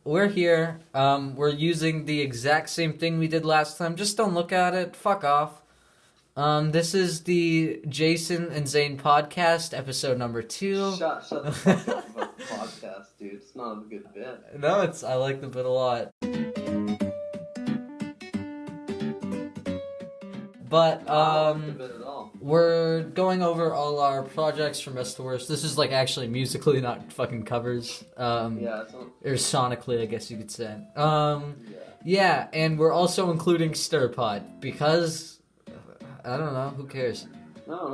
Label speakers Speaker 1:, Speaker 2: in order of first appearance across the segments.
Speaker 1: we're here. We're using the exact same thing we did last time. Just don't look at it. Fuck off. This is the Jason and Zane podcast, episode number 2.
Speaker 2: Shut the fuck up about the podcast, dude. It's not a good bit.
Speaker 1: No, I like the bit a lot. But,
Speaker 2: Not the bit at all.
Speaker 1: we're going over all our projects from best to worst. This is, like, actually musically, not fucking covers.
Speaker 2: Yeah, it's not...
Speaker 1: Or sonically, I guess you could say.
Speaker 2: Yeah.
Speaker 1: Yeah, and we're also including Stirpod, because, I don't know, who cares?
Speaker 2: No,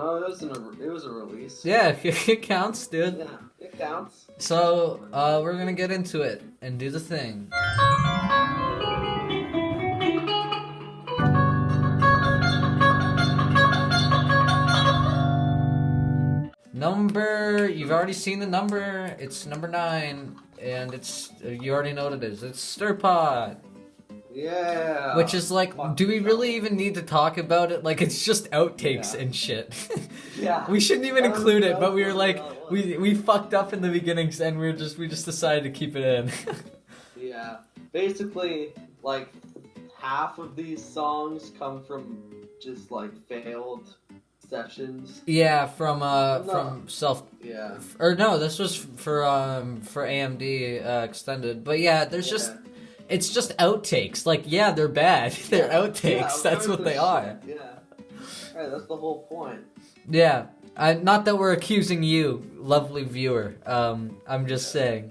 Speaker 2: it was a release.
Speaker 1: Yeah, it counts, dude.
Speaker 2: Yeah, it counts.
Speaker 1: So, we're gonna get into it and do the thing. You've already seen the number, it's number 9, and you already know what it is, it's Stirpod.
Speaker 2: Yeah.
Speaker 1: Which is like, do we really even need to talk about it? Like, it's just outtakes
Speaker 2: Yeah.
Speaker 1: and shit.
Speaker 2: Yeah.
Speaker 1: We shouldn't even include it, but we were like,
Speaker 2: we...
Speaker 1: we fucked up in the beginnings and we just decided to keep it in.
Speaker 2: Yeah. Basically, like, half of these songs come from just, like, failed sessions.
Speaker 1: Yeah, from self,
Speaker 2: Yeah.
Speaker 1: or no, this was for AMD extended. But yeah, it's just outtakes. Like, yeah, they're bad. They're outtakes.
Speaker 2: Yeah,
Speaker 1: That's what they are.
Speaker 2: Yeah. Right, that's the whole point.
Speaker 1: Yeah. Not that we're accusing you, lovely viewer. I'm just saying.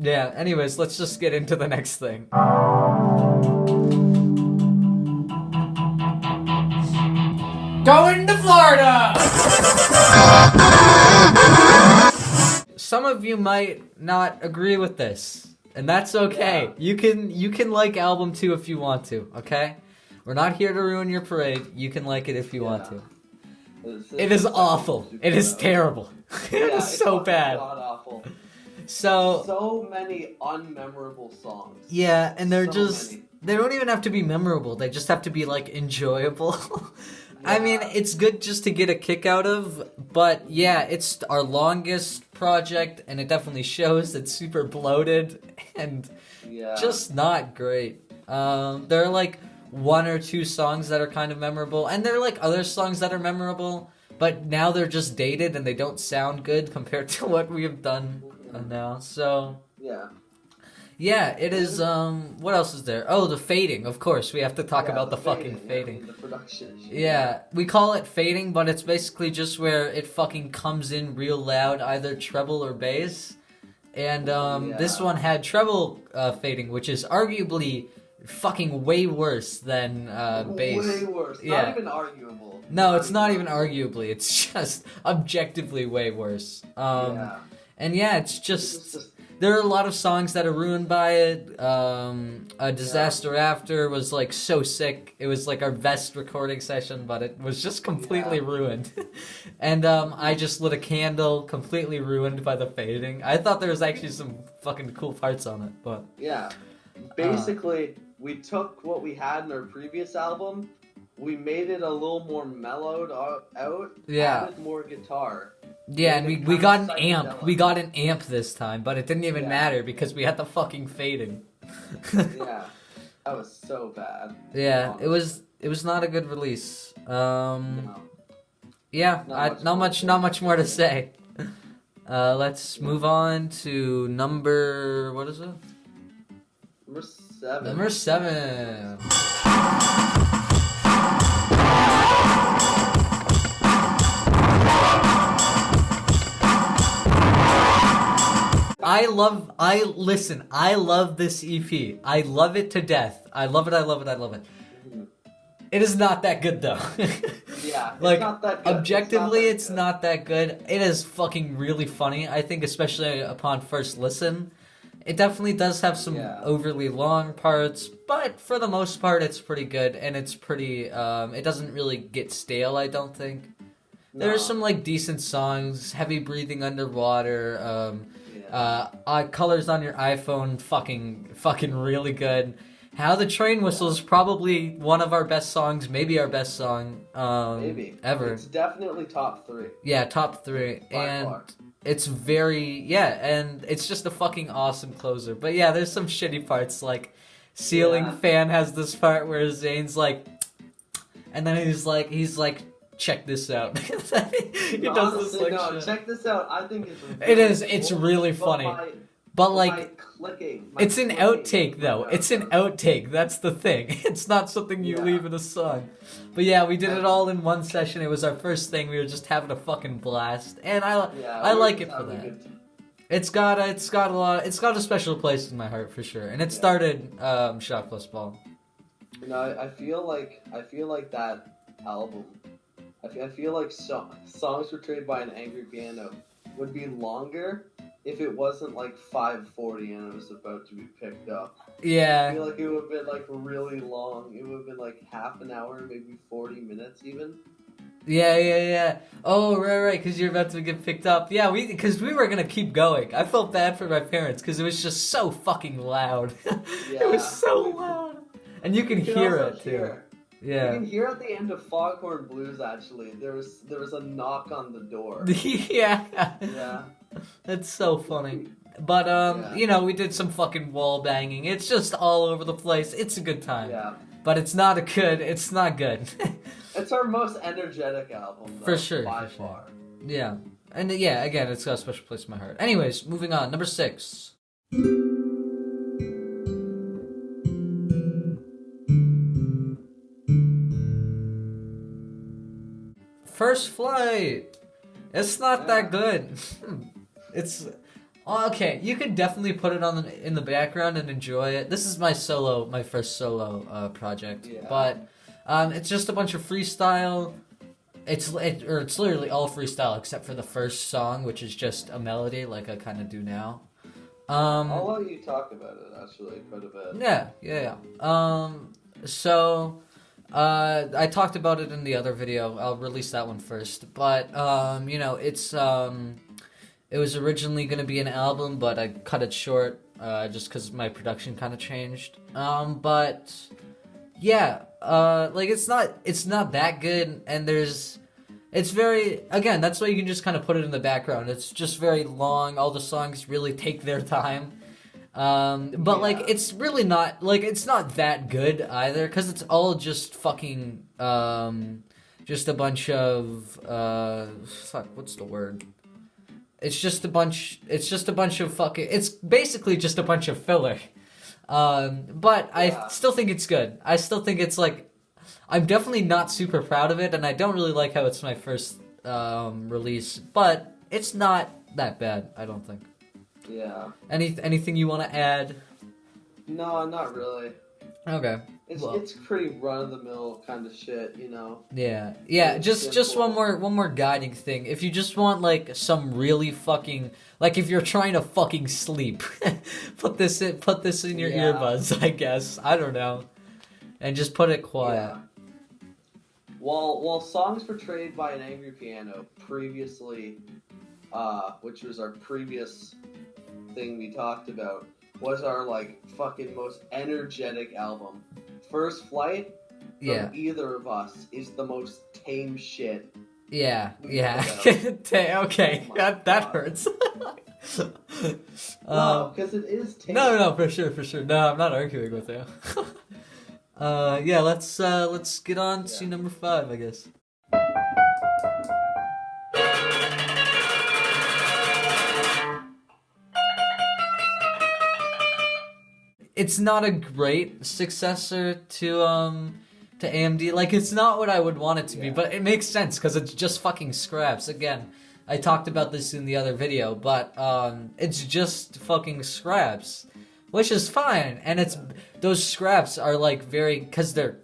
Speaker 1: Yeah, anyways, let's just get into the next thing. Going to Florida! Some of you might not agree with this, and that's okay.
Speaker 2: Yeah.
Speaker 1: You can like album 2 if you want to, okay? We're not here to ruin your parade. You can like it if you want to. It is awful. It is terrible. It is so bad.
Speaker 2: God-awful.
Speaker 1: So
Speaker 2: many unmemorable songs.
Speaker 1: yeah, and they're
Speaker 2: So
Speaker 1: just
Speaker 2: many.
Speaker 1: they don't even have to be memorable. They just have to be like enjoyable. I mean,
Speaker 2: Yeah.
Speaker 1: it's good just to get a kick out of, but yeah, it's our longest project and it definitely shows. It's super bloated and
Speaker 2: Yeah.
Speaker 1: just not great. There are like 1 or 2 songs that are kind of memorable, and there are like other songs that are memorable, but now they're just dated and they don't sound good compared to what we have done now. So
Speaker 2: Yeah.
Speaker 1: yeah, it is. What else is there? Oh, the fading. Of course, we have to talk about the fucking fading.
Speaker 2: The production.
Speaker 1: Yeah, we call it fading, but it's basically just where it fucking comes in real loud, either treble or bass. And this one had treble fading, which is arguably fucking way worse than bass.
Speaker 2: Way worse.
Speaker 1: Yeah.
Speaker 2: Not even arguable.
Speaker 1: No, it's not even arguably. It's just objectively way worse.
Speaker 2: Yeah.
Speaker 1: And yeah, it's just there are a lot of songs that are ruined by it. A Disaster After was like so sick. It was like our best recording session, but it was just completely ruined. And I Just Lit a Candle, completely ruined by the fading. I thought there was actually some fucking cool parts on it, but
Speaker 2: Yeah. Basically, we took what we had in our previous album, we made it a little more mellowed out,
Speaker 1: Yeah.
Speaker 2: added more guitar.
Speaker 1: yeah, and
Speaker 2: Made it
Speaker 1: we
Speaker 2: kinda
Speaker 1: got an amp.
Speaker 2: psychedelic.
Speaker 1: We got an amp this time, but it didn't even
Speaker 2: Yeah.
Speaker 1: matter because we had the fucking fading.
Speaker 2: Yeah. That was so bad.
Speaker 1: Yeah,
Speaker 2: Honestly.
Speaker 1: it was not a good release.
Speaker 2: No.
Speaker 1: Yeah,
Speaker 2: Not
Speaker 1: not much more to say. Let's move on to number, what is it?
Speaker 2: Number 7.
Speaker 1: Number 7. I love this EP. I love it to death. I love it.
Speaker 2: Mhm.
Speaker 1: It is not that good though.
Speaker 2: Yeah, it's
Speaker 1: Like,
Speaker 2: not that good.
Speaker 1: objectively, it's
Speaker 2: good.
Speaker 1: not that good. It is fucking really funny, I think, especially upon first listen. It definitely does have some overly long parts, but for the most part, it's pretty good, and it's pretty, it doesn't really get stale, I don't think. There are some, like, decent songs, Heavy Breathing Underwater, Colors on Your iPhone, fucking really good. How the Train Whistle is probably one of our best songs, maybe our best song
Speaker 2: Maybe
Speaker 1: ever.
Speaker 2: It's definitely top 3.
Speaker 1: Yeah, top 3.
Speaker 2: By
Speaker 1: And
Speaker 2: far.
Speaker 1: It's very, and it's just a fucking awesome closer. But yeah, there's some shitty parts, like Ceiling Fan has this part where Zayn's like, and then he's like, check this out. He does this like shit.
Speaker 2: Check this out. I think it's
Speaker 1: really funny. But like, it's an outtake though. It's an outtake. That's the thing. It's not something you leave in a song. But yeah, we did it all in one session. It was our first thing. We were just having a fucking blast, and I like it for that. It's got a special place in my heart for sure. And it started shock+ball.
Speaker 2: You know, I feel like that album. I feel like songs portrayed by an angry piano would be longer if it wasn't like 5:40 and it was about to be picked up.
Speaker 1: Yeah.
Speaker 2: I feel like it would have been like really long. It would have been like half an hour, maybe 40 minutes even.
Speaker 1: Yeah. Oh, right, because you're about to get picked up. Yeah, because we were going to keep going. I felt bad for my parents because it was just so fucking loud.
Speaker 2: Yeah.
Speaker 1: It was so loud. And you can hear it, too. Yeah.
Speaker 2: You can hear at the end of Foghorn Blues, actually, there was a knock on the door.
Speaker 1: Yeah.
Speaker 2: Yeah.
Speaker 1: That's so funny. But, you know, we did some fucking wall banging. It's just all over the place. It's a good time.
Speaker 2: Yeah.
Speaker 1: But it's not good. It's not good.
Speaker 2: It's our most energetic album, though,
Speaker 1: for sure.
Speaker 2: By far.
Speaker 1: Yeah. And yeah, again, it's got a special place in my heart. Anyways, moving on. Number 6. First Flight. It's not that good. It's okay. You could definitely put it on in the background and enjoy it. This is my first solo project, but it's just a bunch of freestyle. It's literally all freestyle except for the first song, which is just a melody, like I kind of do now.
Speaker 2: I'll let you talk about it actually quite a bit.
Speaker 1: Yeah. So. I talked about it in the other video. I'll release that one first. But, you know, it was originally going to be an album, but I cut it short, just because my production kind of changed. But, yeah, like, it's not that good, and it's very, again, that's why you can just kind of put it in the background. It's just very long. All the songs really take their time. But like, it's really not, like, it's not that good either, because it's all just fucking, just a bunch of, what's the word? It's basically just a bunch of filler. But I still think it's good. I still think it's like, I'm definitely not super proud of it, and I don't really like how it's my first, release, but it's not that bad, I don't think.
Speaker 2: Yeah.
Speaker 1: Anything you want to add?
Speaker 2: No, not really.
Speaker 1: Okay.
Speaker 2: It's pretty run of the mill kind of shit, you know.
Speaker 1: Yeah. Just one more guiding thing. If you just want like some really fucking, like, if you're trying to fucking sleep, put this in your earbuds, I guess. I don't know. And just put it quiet.
Speaker 2: Yeah. While songs portrayed by an angry piano previously, which was our previous thing we talked about, was our like fucking most energetic album. First Flight from either of us is the most tame shit.
Speaker 1: Yeah. Okay, that hurts.
Speaker 2: No, because it is tame.
Speaker 1: No, for sure. No, I'm not arguing with you. Let's get on to number 5, I guess. It's not a great successor to AMD. Like, it's not what I would want it to be, but it makes sense because it's just fucking scraps. Again, I talked about this in the other video, but it's just fucking scraps, which is fine. And those scraps are like very, because they're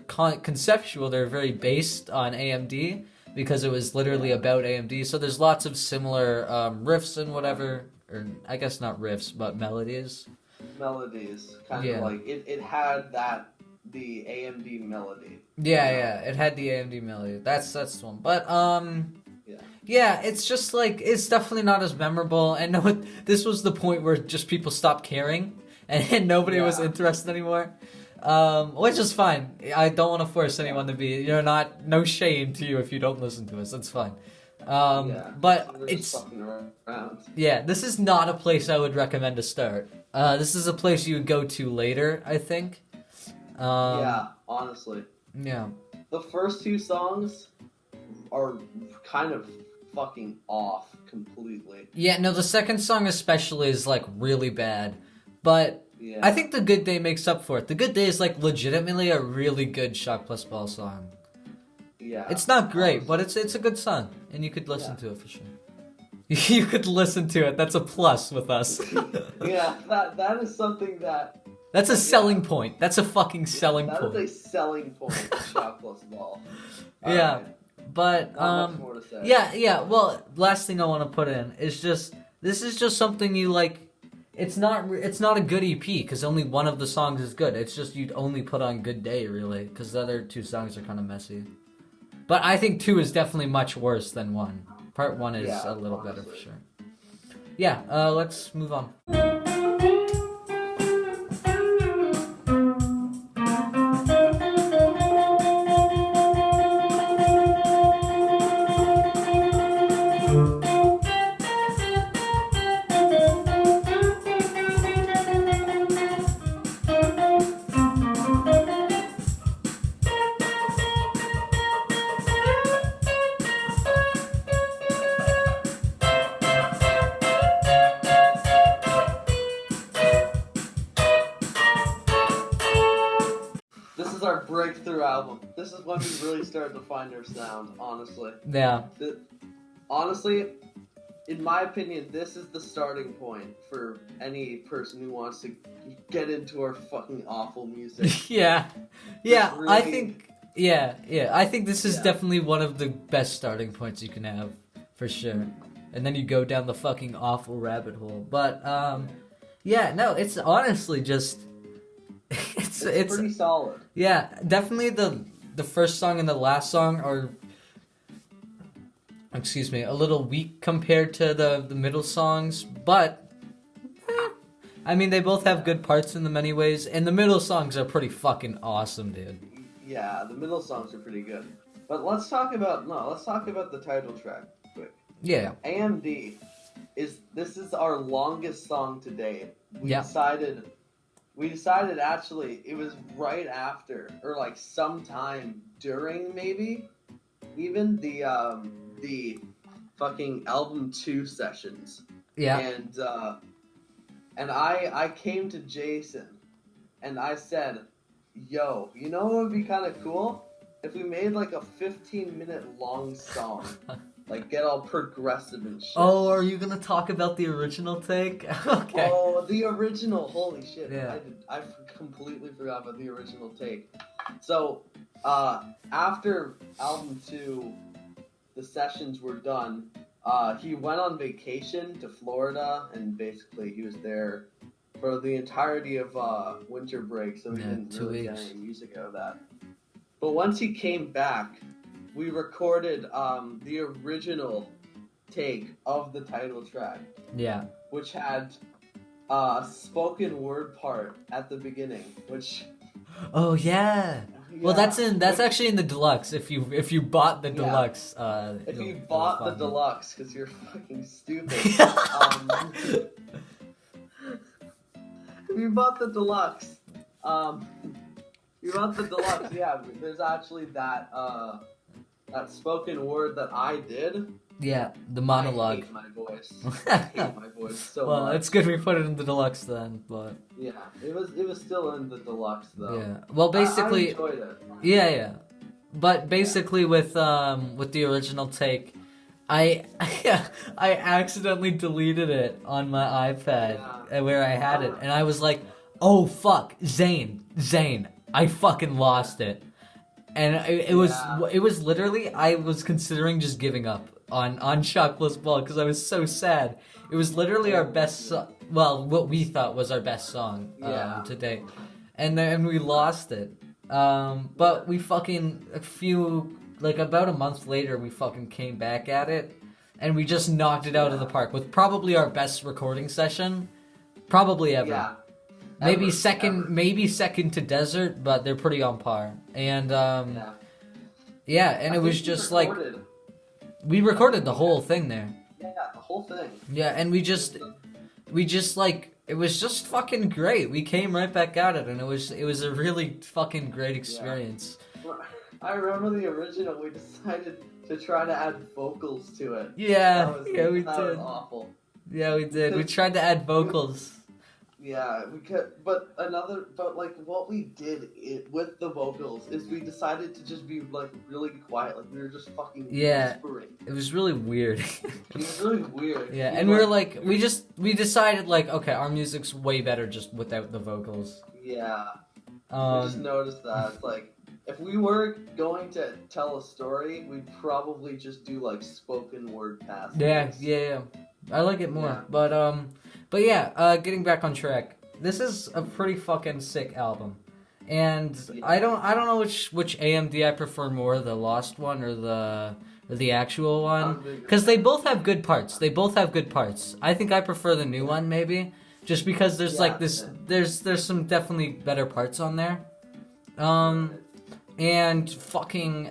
Speaker 1: conceptual. They're very based on AMD because it was literally about AMD. So there's lots of similar riffs and whatever, or I guess not riffs, but melodies.
Speaker 2: Kind of like it had the AMD melody.
Speaker 1: Yeah, it had the AMD melody. That's the one. But it's just like, it's definitely not as memorable. And this was the point where just people stopped caring and nobody was interested anymore. Which is fine. I don't want to force anyone to be. No shame to you if you don't listen to us. That's fine. But
Speaker 2: so
Speaker 1: it's
Speaker 2: fucking around.
Speaker 1: Yeah, this is not a place I would recommend to start. This is a place you would go to later, I think.
Speaker 2: Yeah, honestly.
Speaker 1: Yeah.
Speaker 2: The first two songs are kind of fucking off completely.
Speaker 1: Yeah, no, the second song especially is like really bad. But
Speaker 2: Yeah.
Speaker 1: I think The Good Day makes up for it. The Good Day is like legitimately a really good shock+ball song.
Speaker 2: Yeah.
Speaker 1: It's not great, but it's a good song, and you could listen to it for sure. You could listen to it. That's a plus with us.
Speaker 2: Yeah, that is something that...
Speaker 1: That's a selling point. That's a fucking selling point.
Speaker 2: That is a selling point of shock+ball.
Speaker 1: Yeah, but
Speaker 2: not much more to say.
Speaker 1: yeah. Well, last thing I want to put in is just this is just something you like. It's not a good EP because only one of the songs is good. It's just you'd only put on Good Day really because the other two songs are kind of messy. But I think 2 is definitely much worse than 1. Part 1 is a little better for sure. Yeah, let's move on.
Speaker 2: This is our breakthrough album. This is when we really started to find our sound, honestly.
Speaker 1: Yeah.
Speaker 2: Honestly, in my opinion, this is the starting point for any person who wants to get into our fucking awful music.
Speaker 1: Yeah.
Speaker 2: Really...
Speaker 1: I think I think this is definitely one of the best starting points you can have for sure. And then you go down the fucking awful rabbit hole. But no, it's honestly just it's
Speaker 2: pretty solid.
Speaker 1: Yeah, definitely the first song and the last song are a little weak compared to the middle songs, but I mean they both have good parts in the many ways, and the middle songs are pretty fucking awesome, dude.
Speaker 2: Yeah, the middle songs are pretty good. But let's talk about the title track quick.
Speaker 1: Yeah.
Speaker 2: AMD this is our longest song to date. We decided actually it was right after or like sometime during maybe even the fucking album 2 sessions.
Speaker 1: Yeah.
Speaker 2: And I came to Jason and I said, "Yo, you know what would be kind of cool if we made like a 15-minute long song." Like, get all progressive and shit.
Speaker 1: Oh, are you gonna talk about the original take? Okay.
Speaker 2: Oh, the original. Holy shit.
Speaker 1: Yeah.
Speaker 2: I completely forgot about the original take. So, after album 2, the sessions were done, he went on vacation to Florida, and basically he was there for the entirety of winter break, so he didn't really get any music out of that. But once he came back, we recorded the original take of the title track. Yeah. Which had a spoken word part at the beginning, which...
Speaker 1: Oh, yeah. Well, that's actually in the deluxe. If you bought the deluxe,
Speaker 2: if you bought the deluxe, because you're fucking stupid. If you bought the deluxe, yeah. There's actually that spoken word that I did.
Speaker 1: Yeah, the monologue.
Speaker 2: I hate my voice. I hate my voice so much.
Speaker 1: Well, it's good we put it in the deluxe then, but...
Speaker 2: Yeah, it was still in the deluxe though.
Speaker 1: Yeah, well basically...
Speaker 2: I enjoyed it.
Speaker 1: Yeah. But basically with the original take, I accidentally deleted it on my iPad where I had it, and I was like, oh fuck, Zane, I fucking lost it. And it was literally, I was considering just giving up on shock+ball because I was so sad. It was literally our best what we thought was our best song to date. And then we lost it. But we fucking, about a month later, we fucking came back at it. And we just knocked it out of the park with probably our best recording session. Probably ever. Yeah. Maybe second to Desert, but they're pretty on par. And and it was just like We recorded the whole thing there.
Speaker 2: Yeah, the whole thing.
Speaker 1: Yeah, and we just like, it was just fucking great. We came right back at it, and it was a really fucking great experience.
Speaker 2: Yeah. I remember the original. We decided to try to add vocals to it.
Speaker 1: Yeah, we
Speaker 2: that
Speaker 1: did.
Speaker 2: was awful.
Speaker 1: Yeah, we did. We tried to add vocals.
Speaker 2: Yeah, we could, but like what we did with the vocals is we decided to just be like really quiet, like we were just fucking whispering.
Speaker 1: It was really weird.
Speaker 2: It was really weird.
Speaker 1: Yeah, and we were like, we decided like, okay, our music's way better just without the vocals.
Speaker 2: Yeah. We just noticed that. It's like, if we were going to tell a story, we'd probably just do like spoken word passages.
Speaker 1: Yeah. I like it more, yeah. But yeah, getting back on track. This is a pretty fucking sick album, and yeah. I don't know which AMD I prefer more, the Lost one or the actual one, because they both have good parts. I think I prefer the new one maybe, just because there's there's some definitely better parts on there. And fucking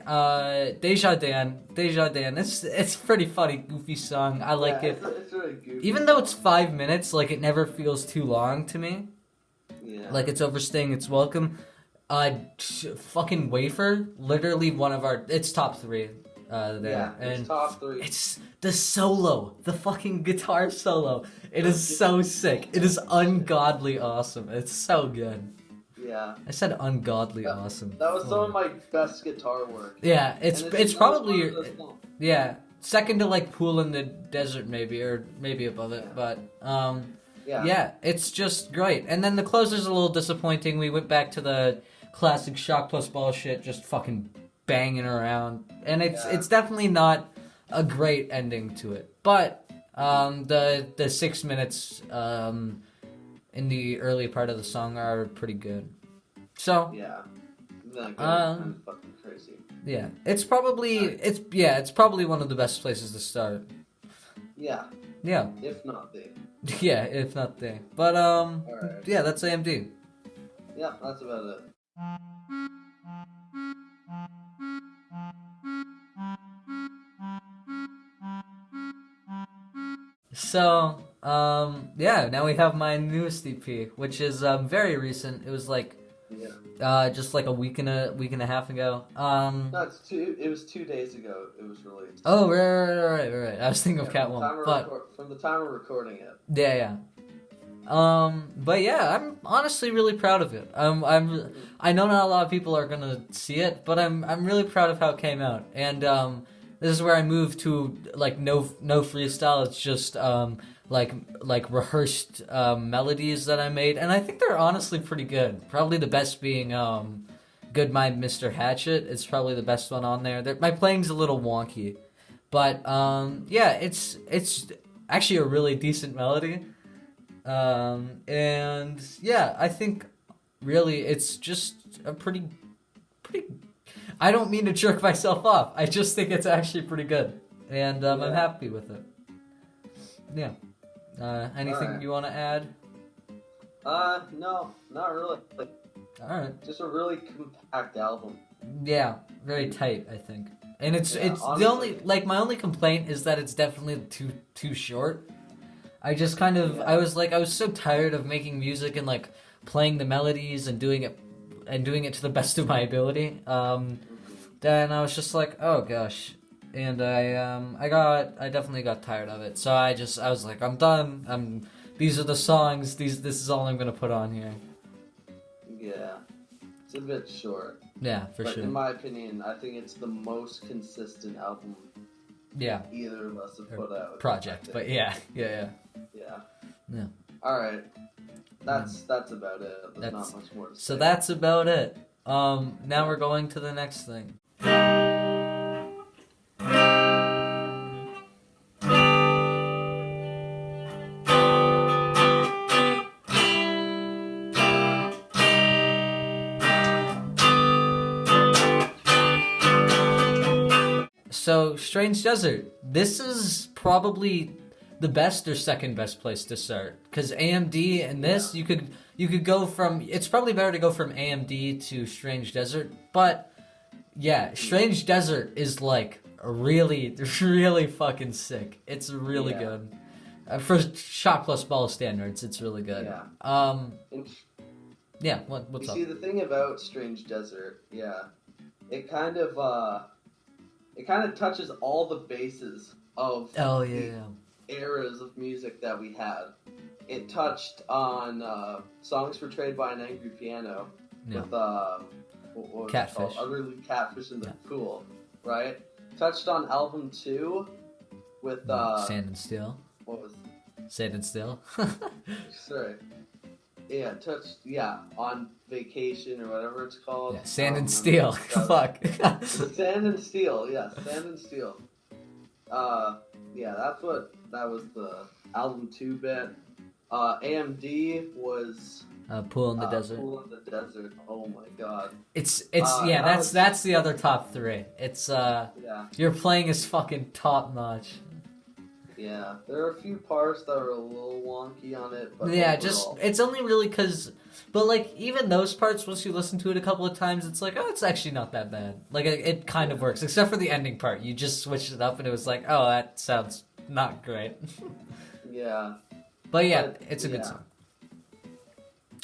Speaker 1: Deja Dan, it's pretty funny, goofy song. I like it.
Speaker 2: It's really goofy.
Speaker 1: Even though it's 5 minutes, like it never feels too long to me.
Speaker 2: Yeah.
Speaker 1: Like it's overstaying its welcome. Fucking Wafer, literally one of it's top 3. There.
Speaker 2: Yeah, it's top 3.
Speaker 1: It's the solo, the fucking guitar solo. It is so sick. It is ungodly awesome. It's so good.
Speaker 2: Yeah.
Speaker 1: I said ungodly awesome.
Speaker 2: That was some of my best guitar work.
Speaker 1: Yeah, it's probably second to like Pool in the Desert maybe, or maybe above it, but yeah, it's just great. And then the closer's a little disappointing. We went back to the classic shock+ball shit, just fucking banging around, and it's definitely not a great ending to it. But the 6 minutes in the early part of the song are pretty good. So
Speaker 2: yeah, kind of fucking crazy.
Speaker 1: Yeah, it's probably one of the best places to start.
Speaker 2: Yeah.
Speaker 1: Yeah.
Speaker 2: If not the.
Speaker 1: Yeah, if not the. But
Speaker 2: Alright.
Speaker 1: Yeah, that's AMD.
Speaker 2: Yeah, that's about it.
Speaker 1: So, yeah, now we have my newest EP, which is very recent. It was like just like a week and a half ago.
Speaker 2: No, it was 2 days ago it was released.
Speaker 1: Oh, right. I was thinking of Catwoman, but
Speaker 2: from the time of recording it.
Speaker 1: Yeah. But yeah, I'm honestly really proud of it. I know not a lot of people are gonna see it, but I'm really proud of how it came out. And this is where I moved to like no freestyle. It's just like rehearsed melodies that I made, and I think they're honestly pretty good. Probably the best being Goodbye Mr. Hatchet. It's probably the best one on there. My playing's a little wonky, but yeah, it's actually a really decent melody. And yeah, I think really it's just a pretty I don't mean to jerk myself off. I just think it's actually pretty good, and I'm happy with it. Yeah. Anything you want to add?
Speaker 2: No, not really.
Speaker 1: All right.
Speaker 2: Just a really compact album.
Speaker 1: Yeah, very tight, I think. And it's
Speaker 2: honestly,
Speaker 1: the only my only complaint is that it's definitely too short. I just kind of I was so tired of making music and like playing the melodies and doing it to the best of my ability. Then I was just like, oh gosh, and I definitely got tired of it. So I was like, I'm done. These are the songs. This is all I'm gonna put on here.
Speaker 2: Yeah, it's a bit short.
Speaker 1: Yeah, for sure.
Speaker 2: In my opinion, I think it's the most consistent album.
Speaker 1: Yeah.
Speaker 2: Either of us have put out.
Speaker 1: Project, but yeah.
Speaker 2: All right. That's about it. There's not much more to say.
Speaker 1: So that's about it. Now we're going to the next thing. So, Strange Desert. This is probably the best or second best place to start, because AMD and this you could go from. It's probably better to go from AMD to Strange Desert, but yeah, Strange Desert is like really, really fucking sick. It's really good. For shock+ball standards, it's really good.
Speaker 2: Yeah.
Speaker 1: Yeah. What's up?
Speaker 2: You see, the thing about Strange Desert, it kind of touches all the bases of the eras of music that we had. It touched on songs portrayed by an angry piano with what was
Speaker 1: Catfish.
Speaker 2: Utterly Catfish in the Pool, right? Touched on album 2 with
Speaker 1: Sand and Steel.
Speaker 2: What was
Speaker 1: Sand and Steel.
Speaker 2: sorry. Yeah, touched on Vacation or whatever it's called.
Speaker 1: Yeah, Sand and Steel. Fuck.
Speaker 2: Sand and Steel, Sand and Steel. That was the album 2 bit. AMD was
Speaker 1: Pool in the Desert.
Speaker 2: Pool in the Desert. Oh my god.
Speaker 1: That's the other top 3. It's your playing is fucking top notch.
Speaker 2: Yeah, there are a few parts that are a little wonky on it, but
Speaker 1: it's only really because, but like even those parts, once you listen to it a couple of times, it's like, oh, it's actually not that bad. Like it kind of works, except for the ending part. You just switched it up, and it was like, oh, that sounds not great.
Speaker 2: Yeah.
Speaker 1: But it's a good song.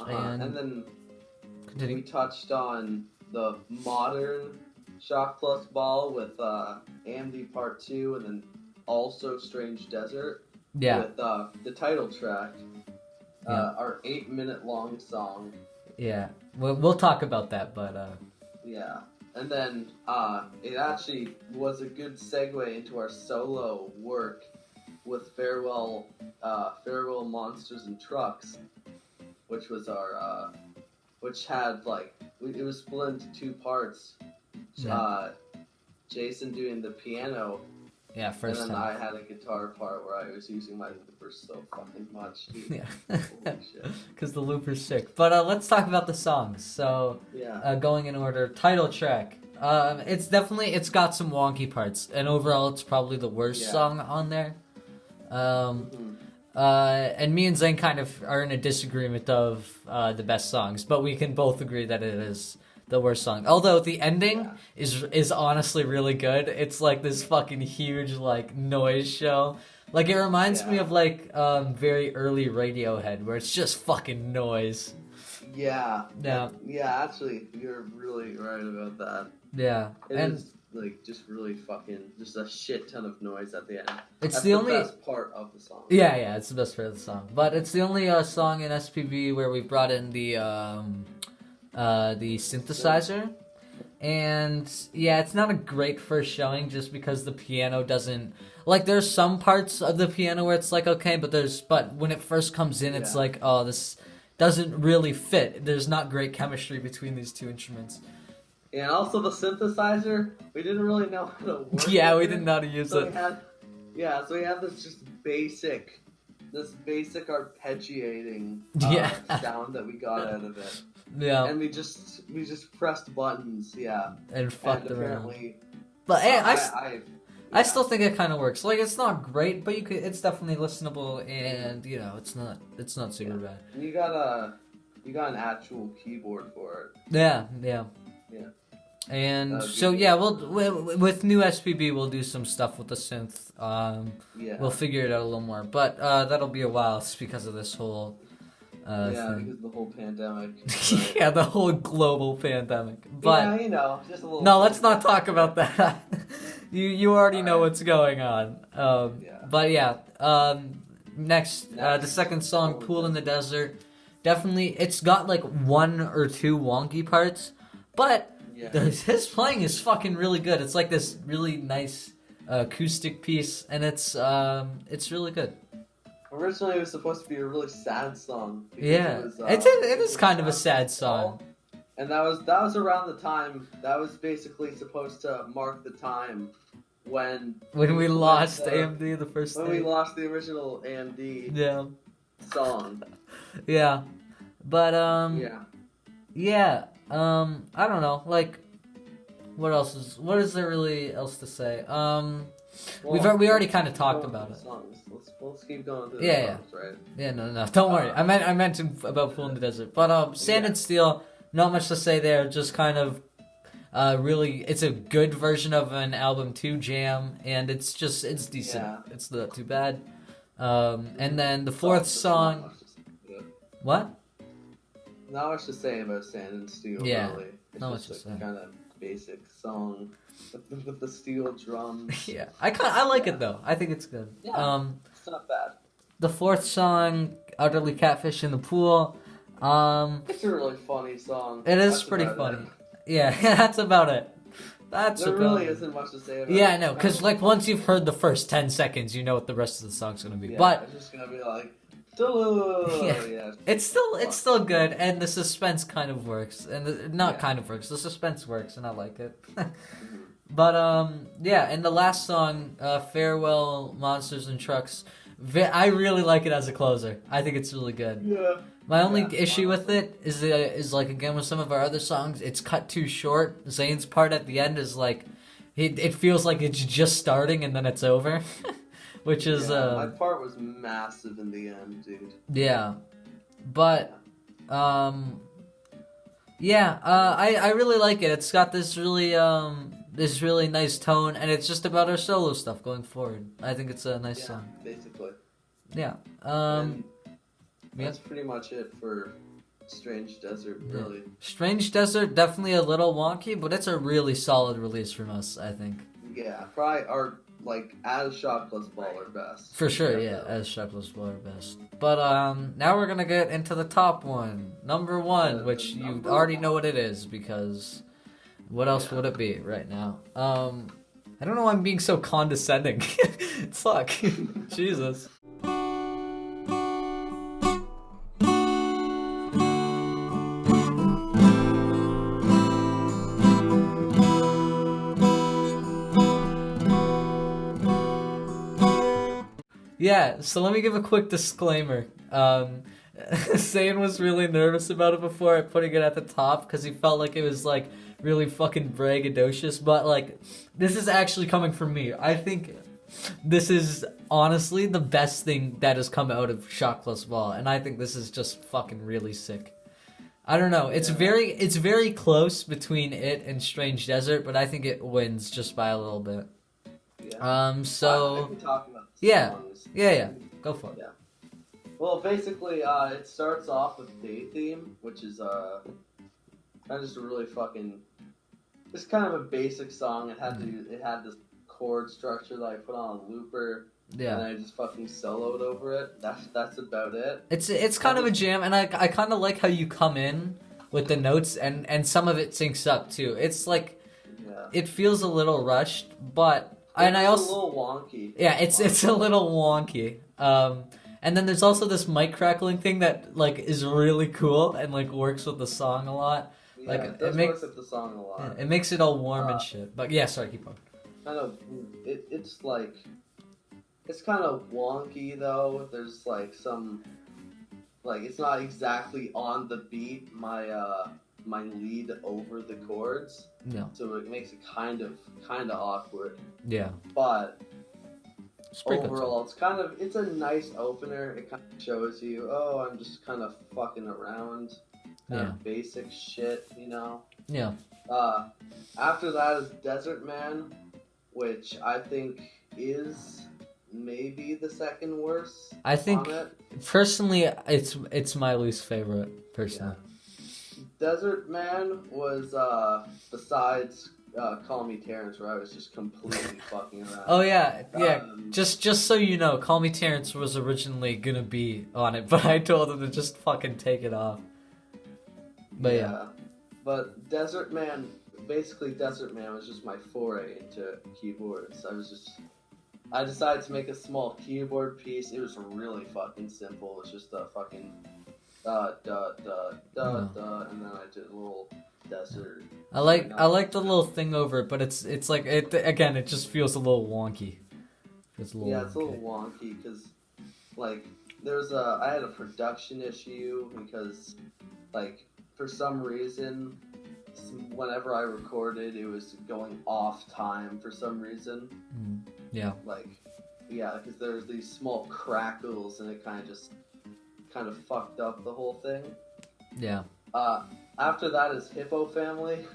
Speaker 2: And then
Speaker 1: continue.
Speaker 2: we touched on the modern shock+ball with AMD Part 2, and then also Strange Desert with the title track, our 8-minute long song.
Speaker 1: Yeah, we'll talk about that, but
Speaker 2: and then it actually was a good segue into our solo work with Farewell Monsters and Trucks, which was our which had it was split into 2 parts. Jason doing the piano.
Speaker 1: Yeah, first
Speaker 2: and then
Speaker 1: time.
Speaker 2: I had a guitar part where I was using my loopers so fucking much, dude.
Speaker 1: Yeah.
Speaker 2: Holy shit.
Speaker 1: Because the looper's sick. But let's talk about the songs. So, going in order, title track. It's got some wonky parts, and overall it's probably the worst song on there. And me and Zane kind of are in a disagreement of the best songs, but we can both agree that it is the worst song. Although the ending is honestly really good. It's like this fucking huge noise show. Like it reminds me of very early Radiohead, where it's just fucking noise.
Speaker 2: Yeah. Actually, you're really right about that.
Speaker 1: Yeah,
Speaker 2: it is just really just a shit ton of noise at the end.
Speaker 1: It's
Speaker 2: That's
Speaker 1: the only
Speaker 2: best part of the song.
Speaker 1: Yeah, it's the best part of the song. But it's the only song in SPB where we brought in the synthesizer, and it's not a great first showing just because the piano doesn't there's some parts of the piano where it's okay, but when it first comes in, it's oh, this doesn't really fit. There's not great chemistry between these 2 instruments.
Speaker 2: And also the synthesizer, we didn't really know how to work.
Speaker 1: Yeah, we didn't know how to use it.
Speaker 2: So we had this basic arpeggiating sound that we got out of it.
Speaker 1: Yeah.
Speaker 2: And we just pressed buttons,
Speaker 1: and fucked around.
Speaker 2: But
Speaker 1: hey, I still think it kind of works. It's not great, but it's definitely listenable, and it's not super bad.
Speaker 2: And you got an actual keyboard for it.
Speaker 1: Yeah. And with new SPB, we'll do some stuff with the synth. We'll figure it out a little more, but that'll be a while. It's because of this whole thing.
Speaker 2: Because of the whole pandemic.
Speaker 1: Yeah, the whole global pandemic. But
Speaker 2: just a little.
Speaker 1: No, let's not talk about that. you already know what's going on. But next, the second song, Pool in the Desert. Definitely, it's got 1 or 2 wonky parts, but his playing is fucking really good. It's this really nice acoustic piece, and it's really good.
Speaker 2: Originally, it was supposed to be a really sad song.
Speaker 1: It is kind of a sad song.
Speaker 2: And that was around the time, that was basically supposed to mark the time when
Speaker 1: we lost AMD the first
Speaker 2: when
Speaker 1: day.
Speaker 2: We lost the original AMD song.
Speaker 1: Yeah. But I don't know, what is there really else to say? We already kind of talked about it.
Speaker 2: Let's keep going through the songs, right?
Speaker 1: Yeah, no, don't worry. I mentioned about Pool in the Desert. But Sand and Steel, not much to say there, just kind of Really, it's a good version of an album 2 jam, and it's decent.
Speaker 2: Yeah.
Speaker 1: It's not too bad. And then the fourth song. What?
Speaker 2: Not much to say about Sand and Steel.
Speaker 1: Yeah,
Speaker 2: Really. It's
Speaker 1: not much
Speaker 2: just
Speaker 1: to
Speaker 2: a
Speaker 1: say.
Speaker 2: kind of basic song with the steel drums.
Speaker 1: Yeah, I like it though. I think it's good.
Speaker 2: Yeah, it's not bad.
Speaker 1: The fourth song, Utterly Catfish in the Pool.
Speaker 2: It's a really funny song.
Speaker 1: It is
Speaker 2: That's
Speaker 1: pretty
Speaker 2: about
Speaker 1: funny.
Speaker 2: it.
Speaker 1: Yeah, that's about it.
Speaker 2: There really isn't much to say about it.
Speaker 1: Yeah, I know, because like once you've heard the first 10 seconds, you know what the rest of the song's gonna be.
Speaker 2: Yeah,
Speaker 1: But
Speaker 2: it's just gonna be like, yeah.
Speaker 1: yeah, it's still good, and the suspense kind of works, and kind of works. The suspense works, and I like it. But yeah, and the last song, Farewell, Monsters and Trucks. I really like it as a closer. I think it's really good.
Speaker 2: Yeah.
Speaker 1: My only issue with it is like again with some of our other songs, it's cut too short. Zayn's part at the end is like, it feels like it's just starting and then it's over, which is
Speaker 2: my part was massive in the end, dude.
Speaker 1: Yeah, but I really like it. It's got this really nice tone, and it's just about our solo stuff going forward. I think it's a nice song.
Speaker 2: Basically.
Speaker 1: Yeah.
Speaker 2: That's pretty much it for Strange Desert, really.
Speaker 1: Strange Desert, definitely a little wonky, but it's a really solid release from us, I think.
Speaker 2: Yeah, probably our, like, as shock+ball our best.
Speaker 1: For sure, yeah, as shock+ball our best. But now we're gonna get into the top one. Number one, which you already know what it is, because what else would it be right now? I don't know why I'm being so condescending. Fuck. Jesus. Yeah, so let me give a quick disclaimer. Zayn was really nervous about it before putting it at the top because he felt like it was like really fucking braggadocious, but like this is actually coming from me. I think this is honestly the best thing that has come out of shock+ball, and I think this is just fucking really sick. I don't know. It's very close between it and Strange Desert, but I think it wins just by a little bit.
Speaker 2: Yeah.
Speaker 1: So
Speaker 2: I can talk about
Speaker 1: yeah.
Speaker 2: songs.
Speaker 1: Yeah, go for it.
Speaker 2: Yeah. Well, basically, it starts off with Day Theme, which is kind of just a really fucking, it's kind of a basic song. It had this chord structure that I put on a looper.
Speaker 1: Yeah.
Speaker 2: And I just fucking soloed over it. That's about it.
Speaker 1: It's kind of a jam, and I kind of like how you come in with the notes, and some of it syncs up too. It's like, it feels a little rushed, but
Speaker 2: it's a little wonky.
Speaker 1: Yeah, it's a little wonky. And then there's also this mic crackling thing that like is really cool and like works with the song a lot.
Speaker 2: Yeah,
Speaker 1: like
Speaker 2: it makes work with the song a lot.
Speaker 1: It makes it all warm and shit. But yeah, sorry, keep on.
Speaker 2: Kind of, it's like, it's kind of wonky though. There's like some, like it's not exactly on the beat. My lead over the chords.
Speaker 1: Yeah.
Speaker 2: So it makes it kind of awkward.
Speaker 1: Yeah.
Speaker 2: But overall, it's a nice opener. It kind of shows you, oh, I'm just kind of fucking around, kind of basic shit, you know.
Speaker 1: Yeah.
Speaker 2: After that is Desert Man, which I think is maybe the second worst.
Speaker 1: I think personally, it's my least favorite. Personally.
Speaker 2: Yeah. Desert Man was besides Call Me Terrence, where I was just completely fucking around.
Speaker 1: Oh yeah. Just so you know, Call Me Terrence was originally gonna be on it, but I told him to just fucking take it off. But yeah.
Speaker 2: But Desert Man was just my foray into keyboards. I decided to make a small keyboard piece. It was really fucking simple. It's just a fucking and then I did a little desert.
Speaker 1: I like the little thing over it, but it's like it just feels a little wonky. It's a little
Speaker 2: wonky because like I had a production issue because like for some reason whenever I recorded it was going off time for some reason.
Speaker 1: Yeah.
Speaker 2: Because there's these small crackles and it kind of fucked up the whole thing.
Speaker 1: Yeah.
Speaker 2: After that is Hippo Family,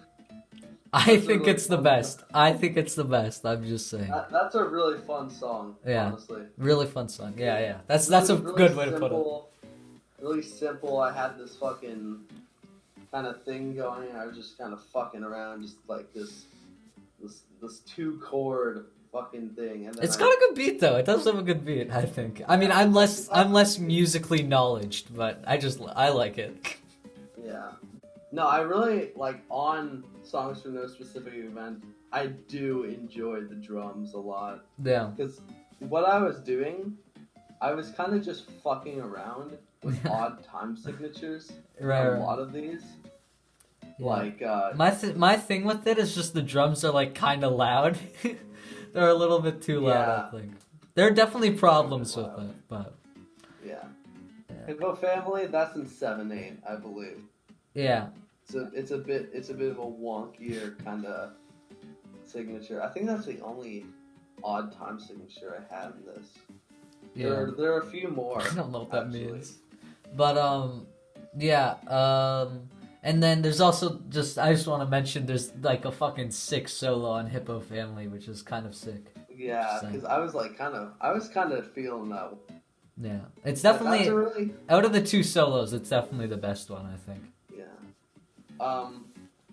Speaker 1: I think it's the best. I think it's the best. I'm just saying.
Speaker 2: That's a really fun song.
Speaker 1: Yeah.
Speaker 2: Honestly.
Speaker 1: Really fun song. Yeah. That's a
Speaker 2: really
Speaker 1: good way to put it.
Speaker 2: Really simple. I had this fucking kind of thing going. I was just kind of fucking around, just like this 2-chord fucking thing. And then
Speaker 1: it's got a good beat though. It does have a good beat, I think. I mean, I'm less musically knowledged, but I like it.
Speaker 2: Yeah. No, I really like on Songs for No Specific Event. I do enjoy the drums a lot.
Speaker 1: Yeah.
Speaker 2: Because what I was doing, I was kind of just fucking around with odd time signatures.
Speaker 1: Right.
Speaker 2: A lot of these. Yeah. Like
Speaker 1: my thing with it is just the drums are like kind of loud. They're a little bit too loud, I think. There are definitely problems with it, but
Speaker 2: yeah. Hippo Family, that's in 7/8, I believe.
Speaker 1: Yeah.
Speaker 2: It's a bit of a wonkier kind of signature. I think that's the only odd time signature I had in this.
Speaker 1: Yeah.
Speaker 2: There are a few more.
Speaker 1: I don't know what that means. But and then there's also I just want to mention there's like a fucking sick solo on Hippo Family, which is kind of sick.
Speaker 2: Yeah, because I was kind of feeling that.
Speaker 1: Yeah, it's definitely out of the 2 solos, it's definitely the best one, I think.
Speaker 2: Yeah.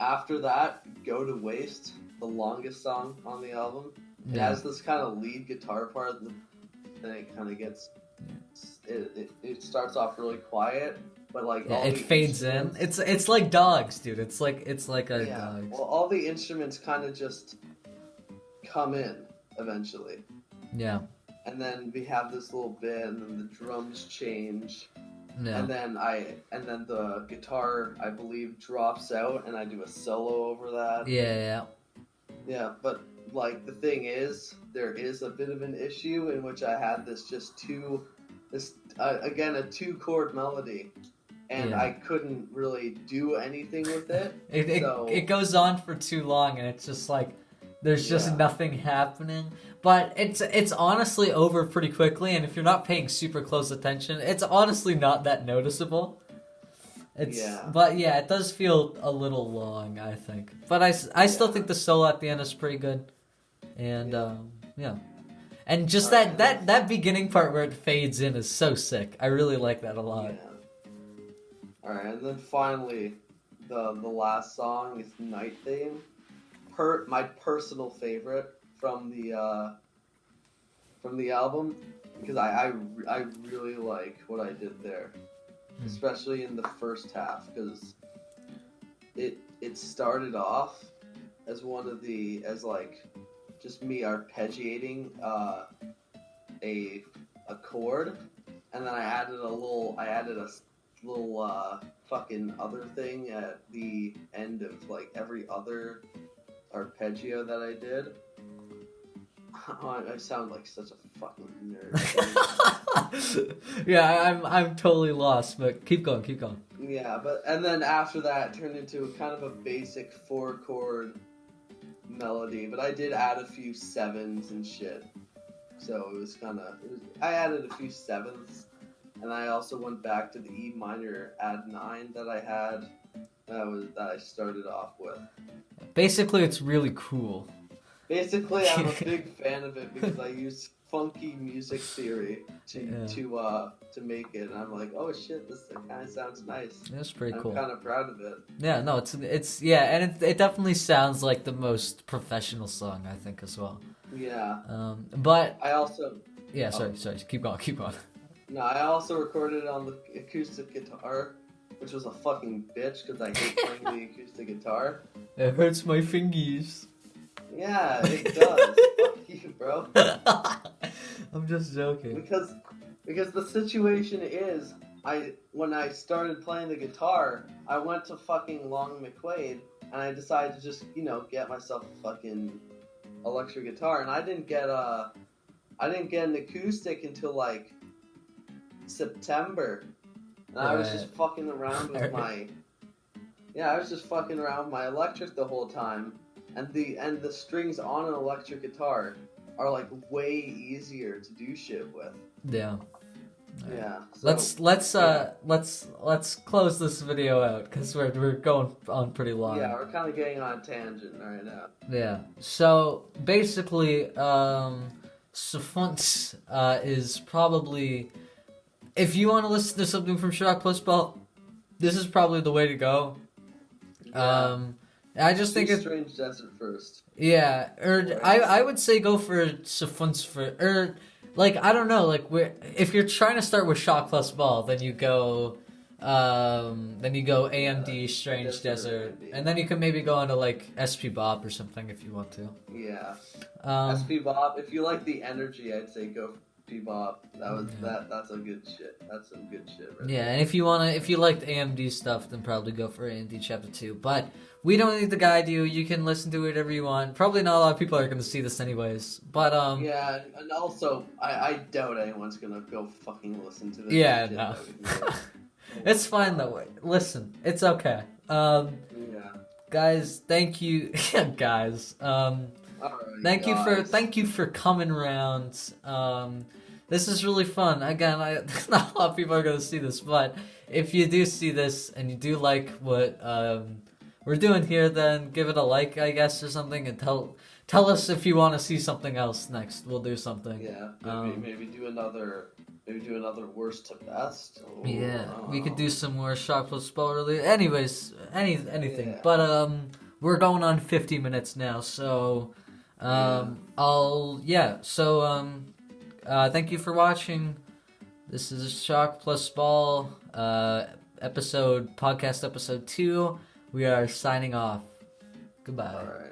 Speaker 2: After that, Go to Waste, the longest song on the album. It has this kind of lead guitar part, and it kind of gets. It starts off really quiet. But like
Speaker 1: it fades in. It's like dogs, dude. It's like a dog.
Speaker 2: Well, all the instruments kind of just come in eventually.
Speaker 1: Yeah.
Speaker 2: And then we have this little bit, and then the drums change.
Speaker 1: Yeah.
Speaker 2: And then the guitar, I believe, drops out, and I do a solo over that.
Speaker 1: Yeah.
Speaker 2: Yeah, but like the thing is, there is a bit of an issue in which I had this again a 2-chord melody. And I couldn't really do anything with it.
Speaker 1: It goes on for too long, and it's just like there's just nothing happening. But it's honestly over pretty quickly, and if you're not paying super close attention, it's honestly not that noticeable. But yeah, it does feel a little long, I think. But I still think the solo at the end is pretty good, and and just that beginning part where it fades in is so sick. I really like that a lot.
Speaker 2: Yeah. Alright, and then finally, the last song is Night Theme. My personal favorite from the album, because I really like what I did there, especially in the first half, because it started off as just me arpeggiating a chord, and then I added a little fucking other thing at the end of like every other arpeggio that I did. Oh, I sound like such a fucking nerd.
Speaker 1: Yeah, I'm totally lost, but keep going.
Speaker 2: Yeah, and then after that it turned into kind of a basic 4-chord melody, but I did add a few 7s and shit. So I added a few 7s. And I also went back to the E minor add 9 that I had, that I started off with.
Speaker 1: Basically, it's really cool.
Speaker 2: Basically, I'm a big fan of it because I use funky music theory to make it, and I'm like, oh shit, this kind of sounds nice.
Speaker 1: That's pretty cool.
Speaker 2: I'm kind of proud of it.
Speaker 1: Yeah, no, it's and it definitely sounds like the most professional song, I think, as well.
Speaker 2: Yeah.
Speaker 1: But
Speaker 2: I also.
Speaker 1: Yeah, sorry, keep going.
Speaker 2: No, I also recorded it on the acoustic guitar, which was a fucking bitch because I hate playing the acoustic guitar.
Speaker 1: It hurts my fingers.
Speaker 2: Yeah, it does. Fuck you, bro.
Speaker 1: I'm just joking.
Speaker 2: Because the situation is, when I started playing the guitar, I went to fucking Long McQuaid, and I decided to just, get myself a fucking electric guitar, and I didn't get an acoustic until like September, and I was just fucking around with my electric the whole time, and the strings on an electric guitar are like way easier to do shit with.
Speaker 1: Yeah.
Speaker 2: Yeah.
Speaker 1: So, let's close this video out because we're going on pretty long.
Speaker 2: Yeah, we're kind of getting on a tangent right now.
Speaker 1: Yeah. So basically, Safunt is probably, if you want to listen to something from shock+ball, this is probably the way to go.
Speaker 2: Yeah.
Speaker 1: I just think it's
Speaker 2: Strange Desert first.
Speaker 1: Yeah, or I would say go for Safunt's or like I don't know, like if you're trying to start with shock+ball, then you go AMD Strange Desert, and then you can maybe go into like SPBop or something if you want to.
Speaker 2: Yeah. SPBop. If you like the energy, I'd say go for SPBop. That's a good shit. That's some good shit. Right
Speaker 1: Yeah, and if you liked AMD stuff, then probably go for AMD Chapter 2. But we don't need to guide you. You can listen to whatever you want. Probably not a lot of people are going to see this anyways. But
Speaker 2: yeah, and also I doubt anyone's gonna go fucking listen to this.
Speaker 1: Yeah, no. It's fine though. Listen, it's okay.
Speaker 2: Yeah.
Speaker 1: Guys, thank you. Guys. Thank you for coming around. This is really fun. Again, not a lot of people are gonna see this, but if you do see this and you do like what we're doing here, then give it a like, I guess, or something, and tell us if you want to see something else next. We'll do something.
Speaker 2: Yeah, maybe do another worst to best.
Speaker 1: Yeah, we could do some more shock+ball related. Anyways, anything.
Speaker 2: Yeah.
Speaker 1: But we're going on 50 minutes now, so thank you for watching. This is shock+ball podcast episode 2. We are signing off. Goodbye.
Speaker 2: All right.